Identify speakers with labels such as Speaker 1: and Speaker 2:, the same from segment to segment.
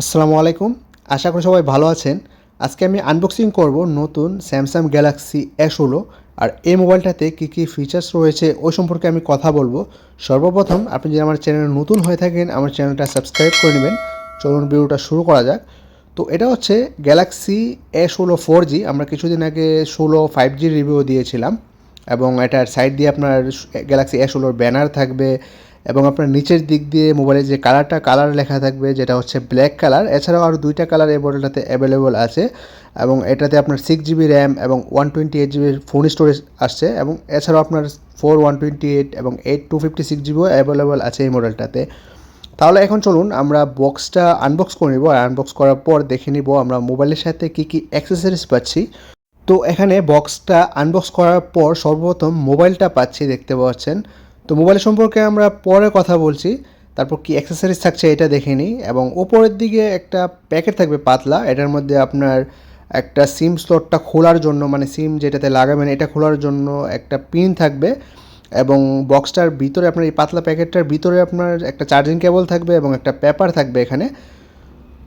Speaker 1: আসসালামু আলাইকুম। আশা করি সবাই ভালো আছেন। আজকে আমি আনবক্সিং করব নতুন স্যামসাং গ্যালাক্সি S16 আর এই মোবাইলটাতে কী ফিচার্স রয়েছে ওই সম্পর্কে আমি কথা বলবো। সর্বপ্রথম আপনি যদি আমার চ্যানেলে নতুন হয়ে থাকেন আমার চ্যানেলটা সাবস্ক্রাইব করে নেবেন। চলুন ভিডিওটা শুরু করা যাক। তো এটা হচ্ছে গ্যালাক্সি S16 4G। আমরা কিছুদিন আগে 16 5G রিভিউ দিয়েছিলাম এবং এটার সাইড দিয়ে আপনার গ্যালাক্সি S16 ব্যানার থাকবে এবং আপনার নিচের দিক দিয়ে মোবাইলের যে কালার লেখা থাকবে যেটা হচ্ছে ব্ল্যাক কালার। এছাড়াও আরও দুইটা কালার এই মডেলটাতে অ্যাভেলেবল আছে এবং এটাতে আপনার 6GB র্যাম এবং 128GB ফোন স্টোরেজ আসছে এবং এছাড়াও আপনার 4 128 এবং 8 256GBও অ্যাভেলেবল আছে এই মডেলটাতে। তাহলে এখন চলুন আমরা বক্সটা আনবক্স করে নিব আর আনবক্স করার পর দেখে নিব আমরা মোবাইলের সাথে কী অ্যাক্সেসরিজ পাচ্ছি। তো এখানে বক্সটা আনবক্স করার পর সর্বপ্রথম মোবাইলটা পাচ্ছি, দেখতে পাচ্ছেন। তো মোবাইল সম্পর্কে আমরা পরে কথা বলছি, তারপর কি অ্যাক্সেসরিজ থাকছে এটা দেখে নিই। এবং উপরের দিকে একটা প্যাকেট থাকবে পাতলা, এটার মধ্যে আপনার একটা সিম স্লটটা খোলার জন্য মানে সিম যেটাতে লাগাবেন এটা খোলার জন্য একটা পিন থাকবে এবং বক্সটার ভিতরে আপনার এই পাতলা প্যাকেটটার ভিতরে আপনার একটা চার্জিং কেবল থাকবে এবং একটা পেপার থাকবে এখানে।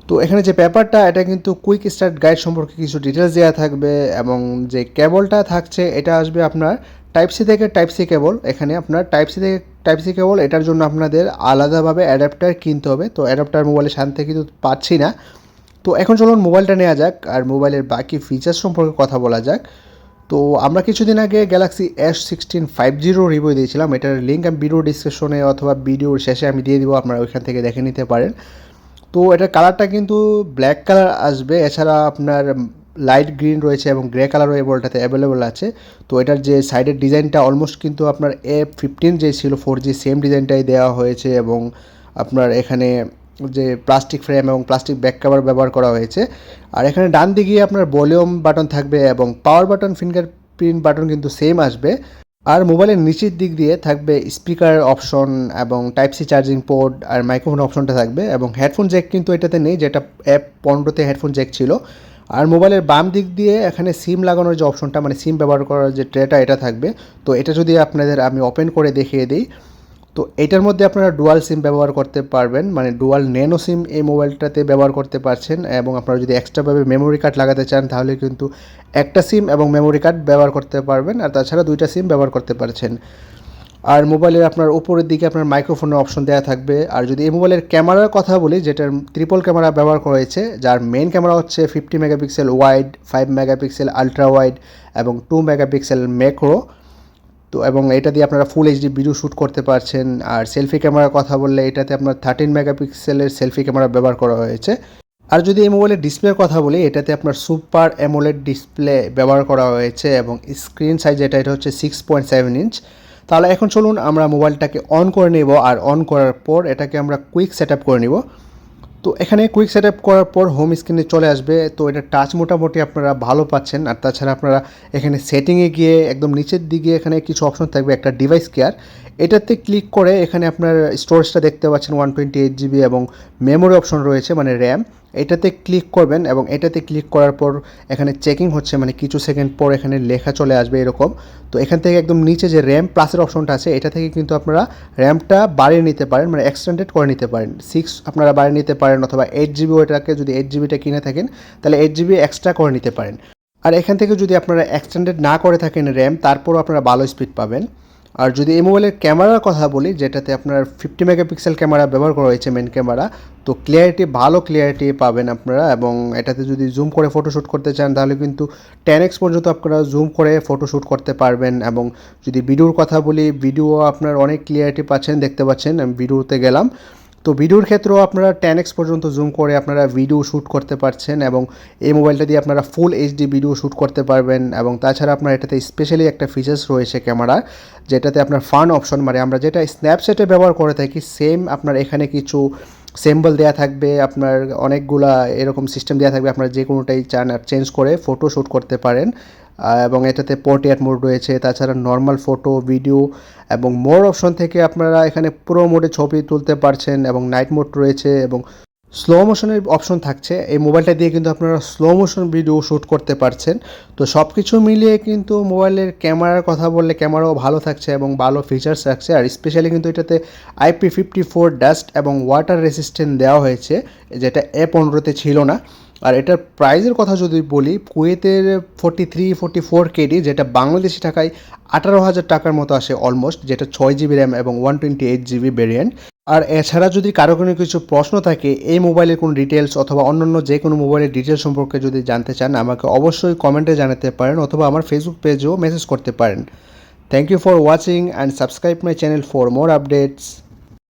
Speaker 1: তো এখানে যে পেপারটা এটা কিন্তু কুইক স্টার্ট গাইড সম্পর্কে কিছু ডিটেলস দেওয়া থাকবে এবং যে কেবলটা থাকছে এটা আসবে আপনার টাইপ সি থেকে টাইপ সি কেবল। এখানে আপনার টাইপ সি থেকে টাইপ সি কেবল, এটার জন্য আপনাদের আলাদাভাবে অ্যাডাপ্টার কিনতে হবে। তো অ্যাডাপ্টার মোবাইলের সাথে কিন্তু পাচ্ছি না। তো এখন চলুন মোবাইলটা নেওয়া যাক আর মোবাইলের বাকি ফিচার্স সম্পর্কে কথা বলা যাক। তো আমরা কিছুদিন আগে গ্যালাক্সি S16 5G রিভিউ দিয়েছিলাম, এটার লিঙ্ক আমি ভিডিও ডিসক্রিপশনে অথবা ভিডিওর শেষে আমি দিয়ে দিব, আপনারা ওইখান থেকে দেখে নিতে পারেন। তো এটার কালারটা কিন্তু ব্ল্যাক কালার আসবে, এছাড়া আপনার লাইট গ্রিন রয়েছে এবং গ্রে কালারও এই বলটাতে অ্যাভেলেবল আছে। তো এটার যে সাইডের ডিজাইনটা অলমোস্ট কিন্তু আপনার A15 যে ছিল 4G সেম ডিজাইনটাই দেওয়া হয়েছে এবং আপনার এখানে যে প্লাস্টিক ফ্রেম এবং প্লাস্টিক ব্যাক কভার ব্যবহার করা হয়েছে। আর এখানে ডান দিকে আপনার ভলিউম বাটন থাকবে এবং পাওয়ার বাটন ফিঙ্গারপ্রিন্ট বাটন কিন্তু সেম আসবে। আর মোবাইলের নিচের দিক দিয়ে থাকবে স্পিকার অপশন এবং টাইপ সি চার্জিং পোর্ট আর মাইক্রোফোন অপশনটা থাকবে এবং হেডফোন জ্যাক কিন্তু এটাতে নেই, যেটা F15তে হেডফোন জ্যাক ছিল। আর মোবাইলের বাম দিক দিয়ে এখানে সিম লাগানোর যে অপশনটা মানে সিম ব্যবহার করার যে ট্রেটা এটা থাকবে। তো এটা যদি আপনাদের আমি ওপেন করে দেখিয়ে দিই, তো এটার মধ্যে আপনারা ডুয়াল সিম ব্যবহার করতে পারবেন, মানে ডুয়াল ন্যানো সিম এই মোবাইলটাতে ব্যবহার করতে পারছেন এবং আপনারা যদি এক্সট্রাভাবে মেমোরি কার্ড লাগাতে চান তাহলে কিন্তু একটা সিম এবং মেমোরি কার্ড ব্যবহার করতে পারবেন আর তাছাড়া দুইটা সিম ব্যবহার করতে পারছেন। আর মোবাইলের আপনার উপরের দিকে আপনার মাইক্রোফোনের অপশন দেওয়া থাকবে। আর যদি এই মোবাইলের ক্যামেরার কথা বলি, যেটার ট্রিপল ক্যামেরা ব্যবহার করা হয়েছে, যার মেন ক্যামেরা হচ্ছে 50 megapixel wide, 5 megapixel ultra wide এবং 2 মেগাপিক্সেল ম্যাক্রো। তো এবং এটা দিয়ে আপনারা ফুল এইচডি ভিডিও শ্যুট করতে পারছেন। আর সেলফি ক্যামেরার কথা বললে এটাতে আপনার 13 মেগাপিক্সেলের সেলফি ক্যামেরা ব্যবহার করা হয়েছে। আর যদি এই মোবাইলের ডিসপ্লের কথা বলি, এটাতে আপনার সুপার অ্যামোলেড ডিসপ্লে ব্যবহার করা হয়েছে এবং স্ক্রিন সাইজ এটা হচ্ছে 6.7 ইঞ্চ। তাহলে এখন চলুন আমরা মোবাইলটাকে অন করে নেব আর অন করার পর এটাকে আমরা কুইক সেট আপ করে নিব। তো এখানে কুইক সেট আপ করার পর হোম স্ক্রিনে চলে আসবে। তো এটা টাচ মোটামুটি আপনারা ভালো পাচ্ছেন। আর তাছাড়া আপনারা এখানে সেটিংয়ে গিয়ে একদম নিচের দিকে এখানে কিছু অপশন থাকবে, একটা ডিভাইস কেয়ার, এটাতে ক্লিক করে এখানে আপনার স্টোরেজটা দেখতে পাচ্ছেন 128GB এবং মেমোরি অপশন রয়েছে মানে র্যাম, এটাতে ক্লিক করবেন এবং এটাতে ক্লিক করার পর এখানে চেকিং হচ্ছে মানে কিছু সেকেন্ড পর এখানে লেখা চলে আসবে এরকম। তো এখান থেকে একদম নিচে যে র্যাম প্লাসের অপশনটা আছে এটা থেকে কিন্তু আপনারা র্যামটা বাড়িয়ে নিতে পারেন, মানে এক্সটেন্ডেড করে নিতে পারেন। 6 আপনারা বাড়িয়ে নিতে পারেন অথবা 8GB, ওইটাকে যদি 8GBটা কিনে থাকেন তাহলে 8GB এক্সট্রা করে নিতে পারেন। আর এখান থেকে যদি আপনারা এক্সটেন্ডেড না করে থাকেন র্যাম, তারপরও আপনারা ভালো স্পিড পাবেন। আর যদি এই মোবাইলের ক্যামেরার কথা বলি, যেটাতে আপনার 50 মেগাপিক্সেল ক্যামেরা ব্যবহার করা হয়েছে মেন ক্যামেরা, তো ভালো ক্লিয়ারিটি পাবেন আপনারা। এবং এটাতে যদি জুম করে ফটোশ্যুট করতে চান তাহলে কিন্তু 10x পর্যন্ত আপনারা জুম করে ফটোশ্যুট করতে পারবেন। এবং যদি ভিডিওর কথা বলি, ভিডিও আপনার অনেক ক্লিয়ারিটি পাচ্ছেন, দেখতে পাচ্ছেন আমি ভিডিওতে গেলাম। তো ভিডিওর ক্ষেত্রেও আপনারা 10x পর্যন্ত জুম করে আপনারা ভিডিও শ্যুট করতে পারছেন এবং এই মোবাইলটা দিয়ে আপনারা ফুল এইচডি ভিডিও শ্যুট করতে পারবেন। এবং তাছাড়া আপনার এটাতে স্পেশালি একটা ফিচার্স রয়েছে ক্যামেরার, যেটাতে আপনার ফান অপশন মানে আমরা যেটা স্ন্যাপচ্যাটে ব্যবহার করে থাকি সেম আপনার এখানে কিছু সিম্বল দেওয়া থাকবে, আপনার অনেকগুলা এরকম সিস্টেম দেওয়া থাকবে, আপনারা যে কোনোটাই চান চেঞ্জ করে ফটো শ্যুট করতে পারেন। এবং এটাতে পোর্ট্রেট মোড রয়েছে, তাছাড়া নর্মাল ফটো ভিডিও এবং মোর অপশন থেকে আপনারা এখানে প্রো মোডে ছবি তুলতে পারছেন এবং নাইট মোড রয়েছে এবং স্লো মোশনের অপশন থাকছে। এই মোবাইলটা দিয়ে কিন্তু আপনারা স্লো মোশন ভিডিও শ্যুট করতে পারছেন। তো সব কিছু মিলিয়ে কিন্তু মোবাইলের ক্যামেরার কথা বললে ক্যামেরাও ভালো থাকছে এবং ভালো ফিচার্স রাখছে। আর স্পেশালি কিন্তু এটাতে IP54 ডাস্ট এবং ওয়াটার রেসিস্ট্যান্ট দেওয়া হয়েছে, যেটা A15-তে ছিল না। আর এটার প্রাইসের কথা যদি বলি, কুয়েতের 43-44 কেডি, যেটা বাংলাদেশি টাকায় 18,000 টাকার মতো আসে অলমোস্ট, যেটা 6 GB র্যাম এবং 128 GB ভেরিয়েন্ট। আর এছাড়া যদি কারো কোনো কিছু প্রশ্ন থাকে এই মোবাইলের কোনো ডিটেলস অথবা অন্যান্য যে কোনো মোবাইলের ডিটেলস সম্পর্কে যদি জানতে চান, আমাকে অবশ্যই কমেন্টে জানাতে পারেন অথবা আমার ফেসবুক পেজেও মেসেজ করতে পারেন। Thank you for watching and subscribe my channel for more updates.